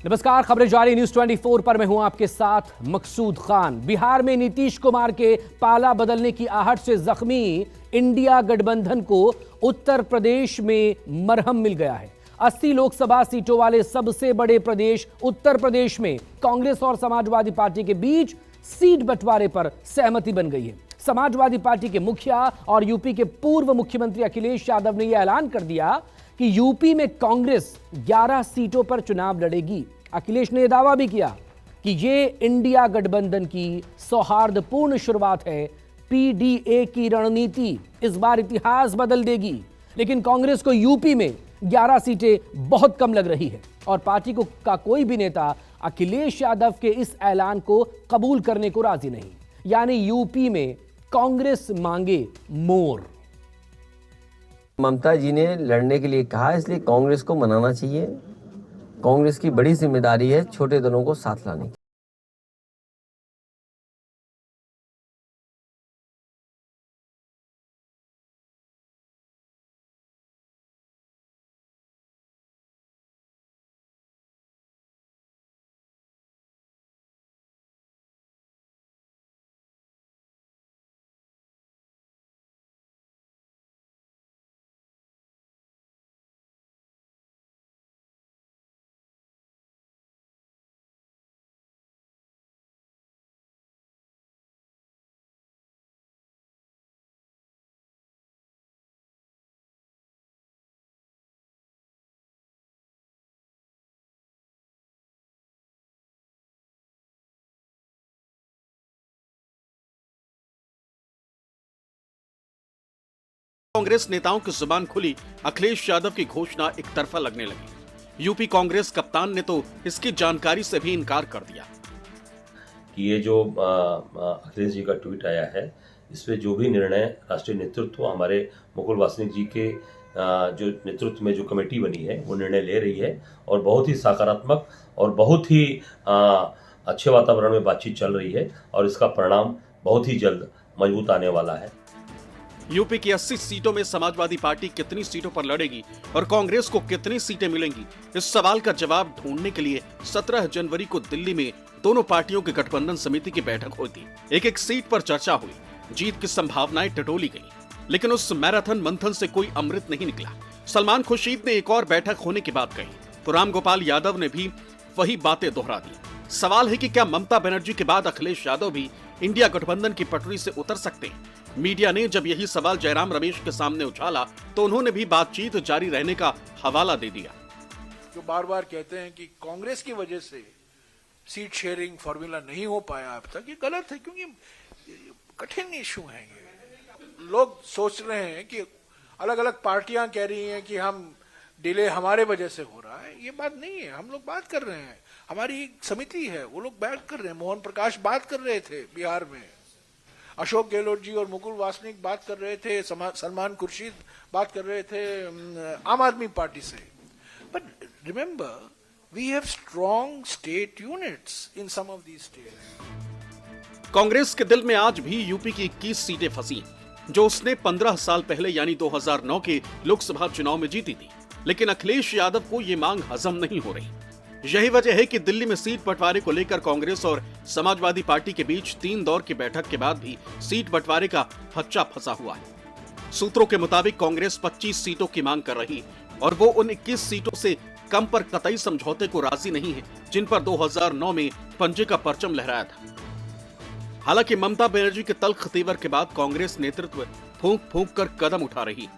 नमस्कार, खबरें जारी न्यूज 24 पर मैं हूं आपके साथ मकसूद खान। बिहार में नीतीश कुमार के पाला बदलने की आहट से जख्मी इंडिया गठबंधन को उत्तर प्रदेश में मरहम मिल गया है। 80 लोकसभा सीटों वाले सबसे बड़े प्रदेश उत्तर प्रदेश में कांग्रेस और समाजवादी पार्टी के बीच सीट बंटवारे पर सहमति बन गई है। समाजवादी पार्टी के मुखिया और यूपी के पूर्व मुख्यमंत्री अखिलेश यादव ने यह ऐलान कर दिया कि यूपी में कांग्रेस 11 सीटों पर चुनाव लड़ेगी। अखिलेश ने दावा भी किया कि ये इंडिया गठबंधन की सौहार्दपूर्ण शुरुआत है। पीडीए की रणनीति इस बार इतिहास बदल देगी। लेकिन कांग्रेस को यूपी में 11 सीटें बहुत कम लग रही है और पार्टी का कोई भी नेता अखिलेश यादव के इस ऐलान को कबूल करने को राजी नहीं। यानी यूपी में कांग्रेस मांगे मोर। ममता जी ने लड़ने के लिए कहा, इसलिए कांग्रेस को मनाना चाहिए। कांग्रेस की बड़ी जिम्मेदारी है छोटे दलों को साथ लाने की। कांग्रेस नेताओं की जुबान खुली, अखिलेश यादव की घोषणा एक तरफा लगने लगी। यूपी कांग्रेस कप्तान ने तो इसकी जानकारी से भी इनकार कर दिया कि ये जो अखिलेश जी का ट्वीट आया है, इसमें जो भी निर्णय राष्ट्रीय नेतृत्व हमारे मुकुल वासनिक जी के जो नेतृत्व में जो कमेटी बनी है वो निर्णय ले रही है और बहुत ही सकारात्मक और बहुत ही अच्छे वातावरण में बातचीत चल रही है और इसका परिणाम बहुत ही जल्द मजबूत आने वाला है। यूपी की 80 सीटों में समाजवादी पार्टी कितनी सीटों पर लड़ेगी और कांग्रेस को कितनी सीटें मिलेंगी, इस सवाल का जवाब ढूंढने के लिए 17 जनवरी को दिल्ली में दोनों पार्टियों की गठबंधन समिति की बैठक हुई थी। एक सीट पर चर्चा हुई, जीत की संभावनाएं टटोली गई, लेकिन उस मैराथन मंथन से कोई अमृत नहीं निकला। सलमान खुर्शीद ने एक और बैठक होने की बात कही तो रामगोपाल यादव ने भी वही बातें दोहरा दी। सवाल है कि क्या ममता बनर्जी के बाद अखिलेश यादव भी इंडिया गठबंधन की पटरी से उतर सकते हैं? मीडिया ने जब यही सवाल जयराम रमेश के सामने उछाला तो उन्होंने भी बातचीत जारी रहने का हवाला दे दिया। जो बार बार कहते हैं कि कांग्रेस की वजह से सीट शेयरिंग फॉर्मूला नहीं हो पाया अब तक, ये गलत है, क्योंकि कठिन इशू है। ये लोग सोच रहे हैं कि अलग अलग पार्टियां कह रही हैं कि हम डिले हमारे वजह से हो रहा है। ये बात नहीं है। हम लोग बात कर रहे हैं, हमारी एक समिति है, वो लोग बैठ कर रहे हैं। मोहन प्रकाश बात कर रहे थे बिहार में, अशोक गहलोत जी और मुकुल वासनिक बात कर रहे थे, सलमान खुर्शीद बात कर रहे थे आम आदमी पार्टी से। But remember, we have strong state units in some of these states. Congress के दिल में आज भी यूपी की 21 सीटें फंसी जो उसने 15 साल पहले यानी 2009 के लोकसभा चुनाव में जीती थी। लेकिन अखिलेश यादव को ये मांग हजम नहीं हो रही। यही वजह है कि दिल्ली में सीट बंटवारे को लेकर कांग्रेस और समाजवादी पार्टी के बीच 3 दौर की बैठक के बाद भी सीट बंटवारे का फच्चा फंसा हुआ है। सूत्रों के मुताबिक कांग्रेस 25 सीटों की मांग कर रही और वो उन 21 सीटों से कम पर कतई समझौते को राजी नहीं है जिन पर 2009 में पंजे का परचम लहराया था। हालांकि ममता बनर्जी के तल्ख तेवर के बाद कांग्रेस नेतृत्व फूंक फूंक कर कदम उठा रही।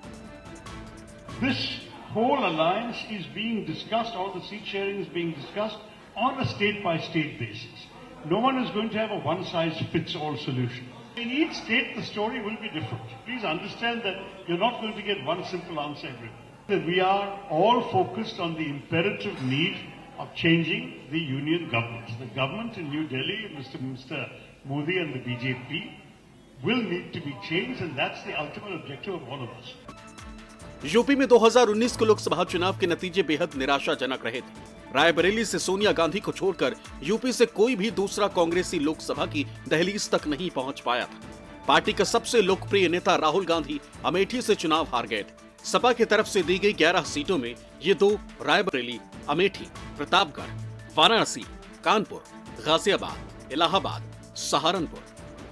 Whole alliance is being discussed, all the seat sharing is being discussed on a state-by-state basis. No one is going to have a one-size-fits-all solution. In each state, the story will be different. Please understand that you're not going to get one simple answer everywhere. We are all focused on the imperative need of changing the union government. The government in New Delhi, Mr. Modi and the BJP, will need to be changed, and that's the ultimate objective of all of us. UP में 2019 के लोकसभा चुनाव के नतीजे बेहद निराशाजनक रहे थे। रायबरेली से सोनिया गांधी को छोड़कर यूपी से कोई भी दूसरा कांग्रेसी लोकसभा की दहलीज तक नहीं पहुंच पाया था। पार्टी का सबसे लोकप्रिय नेता राहुल गांधी अमेठी से चुनाव हार गए थे। सपा की तरफ से दी गई 11 सीटों में ये 2 रायबरेली, अमेठी, प्रतापगढ़, वाराणसी, कानपुर, गाजियाबाद, इलाहाबाद, सहारनपुर,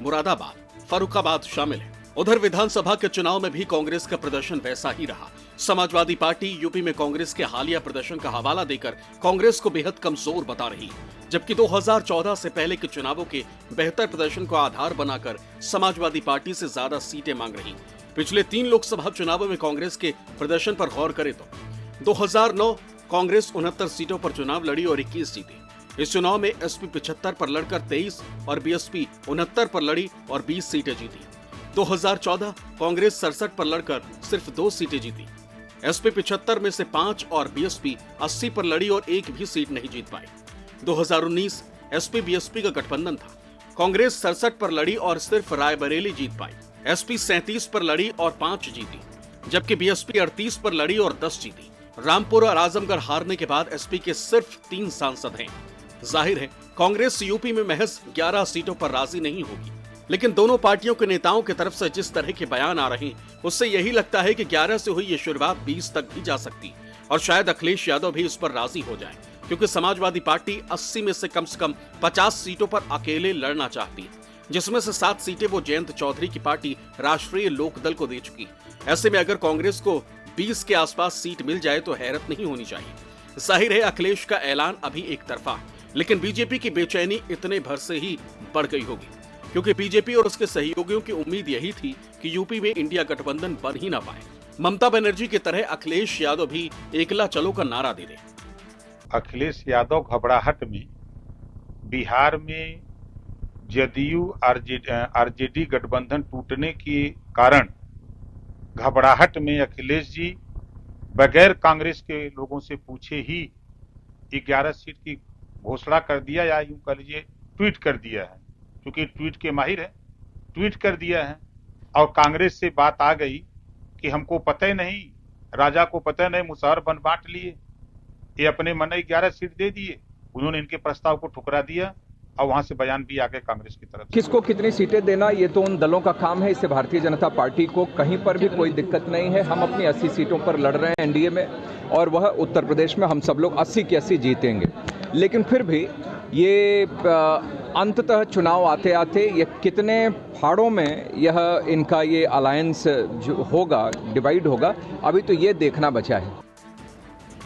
मुरादाबाद, फर्रुखाबाद शामिल है। उधर विधानसभा के चुनाव में भी कांग्रेस का प्रदर्शन वैसा ही रहा। समाजवादी पार्टी यूपी में कांग्रेस के हालिया प्रदर्शन का हवाला देकर कांग्रेस को बेहद कमजोर बता रही, जबकि 2014 से पहले के चुनावों के बेहतर प्रदर्शन को आधार बनाकर समाजवादी पार्टी से ज्यादा सीटें मांग रही। पिछले 3 लोकसभा चुनावों में कांग्रेस के प्रदर्शन पर गौर करें तो 2009 कांग्रेस 69 सीटों पर चुनाव लड़ी और 21 जीती। इस चुनाव में एसपी 75 पर लड़कर 23 और बीएसपी 69 पर लड़ी और 20 सीटें जीती। 2014 कांग्रेस 67 पर लड़कर सिर्फ 2 सीटें जीती। एसपी 75 में से 5 और बीएसपी 80 पर लड़ी और एक भी सीट नहीं जीत पाई। 2019 एसपी बीएसपी का गठबंधन था। कांग्रेस 67 पर लड़ी और सिर्फ रायबरेली जीत पाई। एसपी 37 पर लड़ी और 5 जीती, जबकि बीएसपी 38 पर लड़ी और 10 जीती। रामपुर और आजमगढ़ हारने के बाद एसपी के सिर्फ 3 सांसद हैं। जाहिर है कांग्रेस यूपी में महज 11 सीटों पर राजी नहीं होगी, लेकिन दोनों पार्टियों के नेताओं की तरफ से जिस तरह के बयान आ रहे हैं उससे यही लगता है कि 11 से हुई ये शुरुआत 20 तक भी जा सकती और शायद अखिलेश यादव भी इस पर राजी हो जाए, क्योंकि समाजवादी पार्टी 80 में से कम 50 सीटों पर अकेले लड़ना चाहती है, जिसमें से 7 सीटें वो जयंत चौधरी की पार्टी राष्ट्रीय लोकदल को दे चुकी। ऐसे में अगर कांग्रेस को 20 के आसपास सीट मिल जाए तो हैरत नहीं होनी चाहिए। जाहिर है अखिलेश का ऐलान अभी एक तरफा है, लेकिन बीजेपी की बेचैनी इतने भर से ही बढ़ गई होगी, क्योंकि बीजेपी और उसके सहयोगियों की उम्मीद यही थी कि यूपी में इंडिया गठबंधन बन ही ना पाए। ममता बनर्जी की तरह अखिलेश यादव भी एकला चलो का नारा दे दे। अखिलेश यादव घबराहट में बिहार में जदयू आरजेडी गठबंधन टूटने के कारण घबराहट में अखिलेश जी बगैर कांग्रेस के लोगों से पूछे ही 11 सीट की घोषणा कर दिया, या यूं कह लीजिए ट्वीट कर दिया है, क्योंकि ट्वीट के माहिर है, ट्वीट कर दिया है। और कांग्रेस से बात आ गई कि हमको पता ही नहीं, राजा को पता नहीं, मुसहर बन बांट लिए, ये अपने मन 11 सीट दे दिए। उन्होंने इनके प्रस्ताव को ठुकरा दिया और वहां से बयान भी आ गए कांग्रेस की तरफ। किसको कितनी सीटें देना ये तो उन दलों का काम है, इससे भारतीय जनता पार्टी को कहीं पर भी कोई दिक्कत नहीं है। हम अपनी 80 सीटों पर लड़ रहे हैं एनडीए में, और वह उत्तर प्रदेश में हम सब लोग 80 की 80 जीतेंगे। लेकिन फिर भी ये अंततः चुनाव आते आते ये कितने फाड़ों में यह इनका ये अलायंस जो होगा, डिवाइड होगा, अभी तो ये देखना बचा है।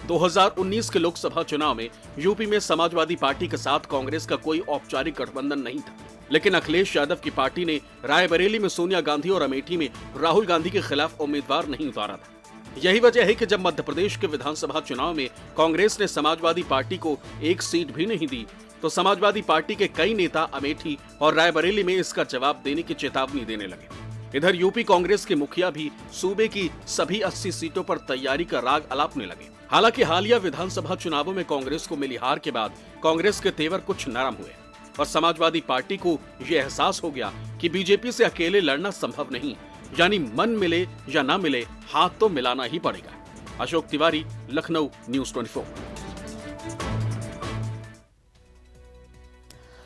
2019 के लोकसभा चुनाव में यूपी में समाजवादी पार्टी के साथ कांग्रेस का कोई औपचारिक गठबंधन नहीं था, लेकिन अखिलेश यादव की पार्टी ने रायबरेली में सोनिया गांधी और अमेठी में राहुल गांधी के खिलाफ उम्मीदवार नहीं उतारा था। यही वजह है कि जब मध्य प्रदेश के विधानसभा चुनाव में कांग्रेस ने समाजवादी पार्टी को 1 सीट भी नहीं दी, तो समाजवादी पार्टी के कई नेता अमेठी और रायबरेली में इसका जवाब देने की चेतावनी देने लगे। इधर यूपी कांग्रेस के मुखिया भी सूबे की सभी 80 सीटों पर तैयारी का राग अलापने लगे। हालांकि हालिया विधानसभा चुनावों में कांग्रेस को मिली हार के बाद कांग्रेस के तेवर कुछ नरम हुए और समाजवादी पार्टी को यह एहसास हो गया कि बीजेपी से अकेले लड़ना संभव नहीं, यानी मन मिले या ना मिले हाथ तो मिलाना ही पड़ेगा। अशोक तिवारी, लखनऊ, न्यूज़ 24।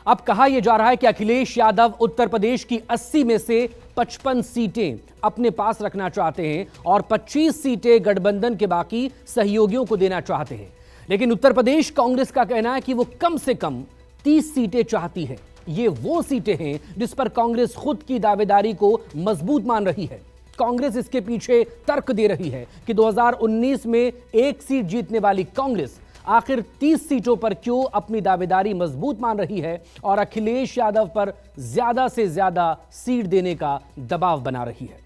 अब कहा यह जा रहा है कि अखिलेश यादव उत्तर प्रदेश की 80 में से 55 सीटें अपने पास रखना चाहते हैं और 25 सीटें गठबंधन के बाकी सहयोगियों को देना चाहते हैं। लेकिन उत्तर प्रदेश कांग्रेस का कहना है कि वो कम से कम 30 सीटें चाहती है। ये वो सीटें हैं जिस पर कांग्रेस खुद की दावेदारी को मजबूत मान रही है। कांग्रेस इसके पीछे तर्क दे रही है कि 2019 में 1 सीट जीतने वाली कांग्रेस आखिर 30 सीटों पर क्यों अपनी दावेदारी मजबूत मान रही है और अखिलेश यादव पर ज्यादा से ज्यादा सीट देने का दबाव बना रही है।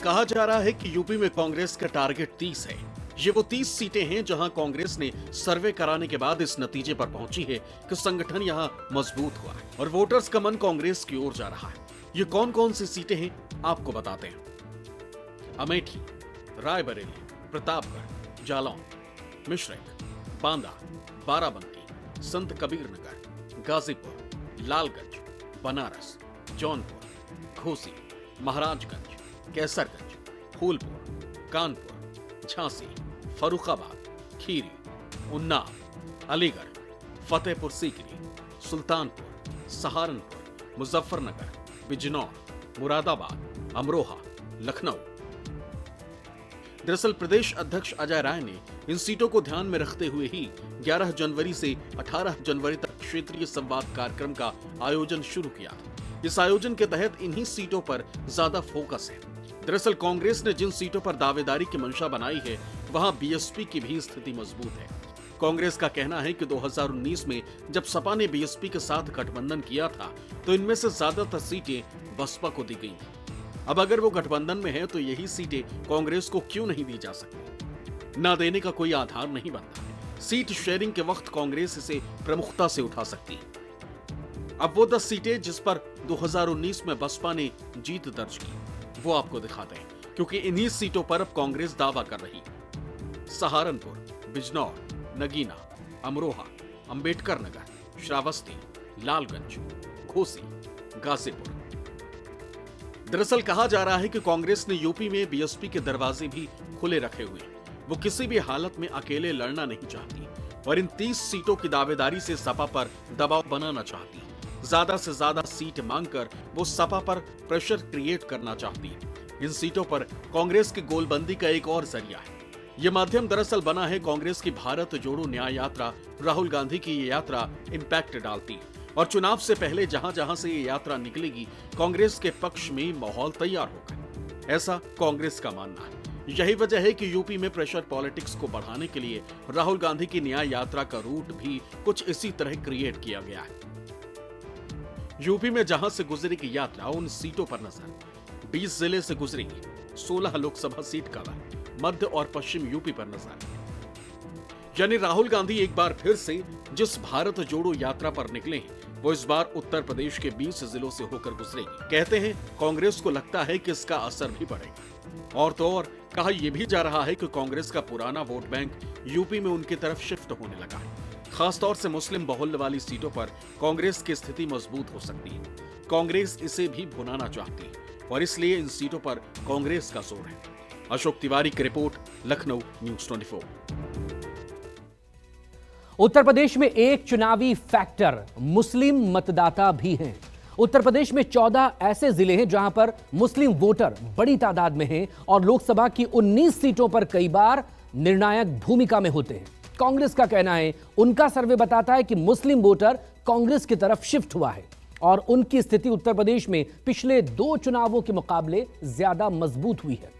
कहा जा रहा है कि यूपी में कांग्रेस का टारगेट 30 है। ये वो 30 सीटें हैं जहां कांग्रेस ने सर्वे कराने के बाद इस नतीजे पर पहुंची है कि संगठन यहां मजबूत हुआ है और वोटर्स का मन कांग्रेस की ओर जा रहा है। ये कौन कौन सी सीटें हैं आपको बताते हैं। अमेठी, रायबरेली, प्रतापगढ़, जालौन, मिश्रिक, बांदा, बाराबंकी, संत कबीर नगर, गाजीपुर, लालगंज, बनारस, जौनपुर, घोसी, महाराजगंज, कैसरगंज, फूलपुर, कानपुर, झांसी, फर्रुखाबाद, खीरी, उन्नाव, अलीगढ़, फतेहपुर सीकरी, सुल्तानपुर, सहारनपुर, मुजफ्फरनगर, बिजनौर, मुरादाबाद, अमरोहा, लखनऊ। दरअसल प्रदेश अध्यक्ष अजय राय ने इन सीटों को ध्यान में रखते हुए ही 11 जनवरी से 18 जनवरी तक क्षेत्रीय संवाद कार्यक्रम का आयोजन शुरू किया। इस आयोजन के तहत इन्हीं सीटों पर ज्यादा फोकस है। दरअसल कांग्रेस ने जिन सीटों पर दावेदारी की मंशा बनाई है, वहां बीएसपी की भी स्थिति मजबूत है। कांग्रेस का कहना है कि 2019 में जब सपा ने बीएसपी के साथ गठबंधन किया था, तो इनमें से ज्यादातर सीटें बसपा को दी गई। अब अगर वो गठबंधन में है तो यही सीटें कांग्रेस को क्यों नहीं दी जा सकती? ना देने का कोई आधार नहीं बनता। सीट शेयरिंग के वक्त कांग्रेस इसे प्रमुखता से उठा सकती है। अब वो 10 सीटें जिस पर 2019 में बसपा ने जीत दर्ज की, वो आपको दिखाते हैं, क्योंकि इन्हीं सीटों पर अब कांग्रेस दावा कर रही है। सहारनपुर, बिजनौर, नगीना, अमरोहा, अंबेडकर नगर, श्रावस्ती, लालगंज, घोसी, गाजीपुर। दरअसल कहा जा रहा है कि कांग्रेस ने यूपी में बीएसपी के दरवाजे भी खुले रखे हुए हैं। वो किसी भी हालत में अकेले लड़ना नहीं चाहती और इन 30 सीटों की दावेदारी से सपा पर दबाव बनाना चाहती है। ज्यादा से ज्यादा सीट मांगकर वो सपा पर प्रेशर क्रिएट करना चाहती है। इन सीटों पर कांग्रेस की गोलबंदी का एक और जरिया है। ये माध्यम दरअसल बना है कांग्रेस की भारत जोड़ो न्याय यात्रा। राहुल गांधी की ये यात्रा इम्पैक्ट डालती है और चुनाव से पहले जहां जहां से ये यात्रा निकलेगी, कांग्रेस के पक्ष में माहौल तैयार होगा, ऐसा कांग्रेस का मानना है। यही वजह है कि यूपी में प्रेशर पॉलिटिक्स को बढ़ाने के लिए राहुल गांधी की न्याय यात्रा का रूट भी कुछ इसी तरह क्रिएट किया गया है। यूपी में जहां से गुजरेगी यात्रा, उन सीटों पर नजर। 20 जिले से गुजरेगी, 16 लोकसभा सीट का मध्य और पश्चिम यूपी पर नजर। यानी राहुल गांधी एक बार फिर से जिस भारत जोड़ो यात्रा पर निकले हैं, वो इस बार उत्तर प्रदेश के 20 जिलों से होकर गुजरेगी। कहते हैं कांग्रेस को लगता है कि इसका असर भी पड़ेगा। और तो और कहा यह भी जा रहा है कि कांग्रेस का पुराना वोट बैंक यूपी में उनकी तरफ शिफ्ट होने लगा है। खासतौर से मुस्लिम बहुल्य वाली सीटों पर कांग्रेस की स्थिति मजबूत हो सकती है। कांग्रेस इसे भी भुनाना चाहती है और इसलिए इन सीटों पर कांग्रेस का जोर है। अशोक तिवारी की रिपोर्ट, लखनऊ, न्यूज़ 24। उत्तर प्रदेश में एक चुनावी फैक्टर मुस्लिम मतदाता भी हैं। उत्तर प्रदेश में 14 ऐसे जिले हैं जहां पर मुस्लिम वोटर बड़ी तादाद में हैं और लोकसभा की 19 सीटों पर कई बार निर्णायक भूमिका में होते हैं। कांग्रेस का कहना है, उनका सर्वे बताता है कि मुस्लिम वोटर कांग्रेस की तरफ शिफ्ट हुआ है और उनकी स्थिति उत्तर प्रदेश में पिछले 2 चुनावों के मुकाबले ज्यादा मजबूत हुई है।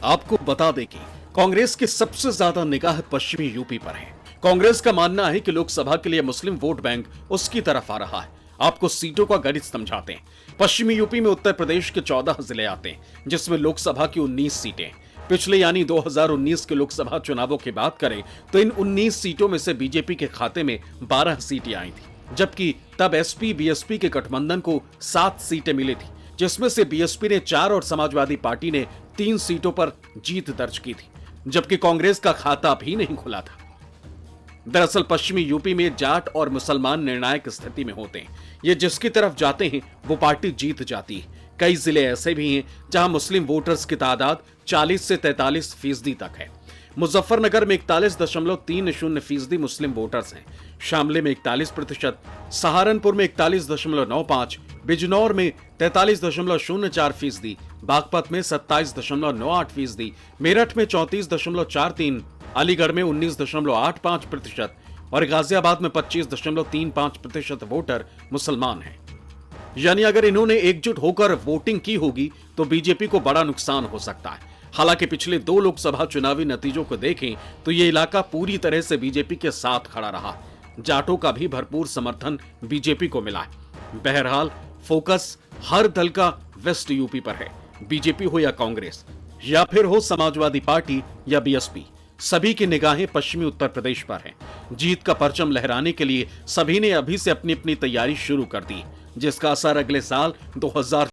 आपको बता दें कि कांग्रेस की सबसे ज्यादा निगाह पश्चिमी यूपी पर है। कांग्रेस का मानना है कि लोकसभा के लिए मुस्लिम वोट बैंक उसकी तरफ आ रहा है। आपको सीटों का गणित समझाते हैं। पश्चिमी यूपी में उत्तर प्रदेश के 14 जिले आते हैं, जिसमें लोकसभा की 19 सीटें। पिछले यानी 2019 के लोकसभा चुनावों की बात करें तो इन 19 सीटों में से बीजेपी के खाते में 12 सीटें आई थी, जबकि तब एसपी बीएसपी के गठबंधन को 7 सीटें मिली थी, जिसमें से बीएसपी ने 4 और समाजवादी पार्टी ने 3 सीटों पर जीत दर्ज की थी, जबकि कांग्रेस का खाता भी नहीं खुला था। दरअसल पश्चिमी यूपी में जाट और मुसलमान निर्णायक स्थिति में होते हैं। ये जिसकी तरफ जाते हैं वो पार्टी जीत जाती है। कई जिले ऐसे भी हैं जहां मुस्लिम वोटर्स की तादाद 40 से 43% तक है। मुजफ्फरनगर में 41.30% मुस्लिम वोटर्स हैं, शामली में 41%, सहारनपुर में 41.95%, बिजनौर में 43.04%, बागपत में 27.98%, मेरठ में 34.43%, अलीगढ़ में 19.85% और गाजियाबाद में 25.35% वोटर मुसलमान हैं। यानी अगर इन्होंने एकजुट होकर वोटिंग की होगी तो बीजेपी को बड़ा नुकसान हो सकता है। हालांकि पिछले 2 लोकसभा चुनावी नतीजों को देखें तो ये इलाका पूरी तरह से बीजेपी के साथ खड़ा रहा। जाटों का भी भरपूर समर्थन बीजेपी को मिला है। बहरहाल फोकस हर दल का वेस्ट यूपी पर है। बीजेपी हो या कांग्रेस या फिर हो समाजवादी पार्टी या बीएसपी, सभी की निगाहें पश्चिमी उत्तर प्रदेश पर हैं। जीत का परचम लहराने के लिए सभी ने अभी से अपनी अपनी तैयारी शुरू कर दी, जिसका असर अगले साल 2000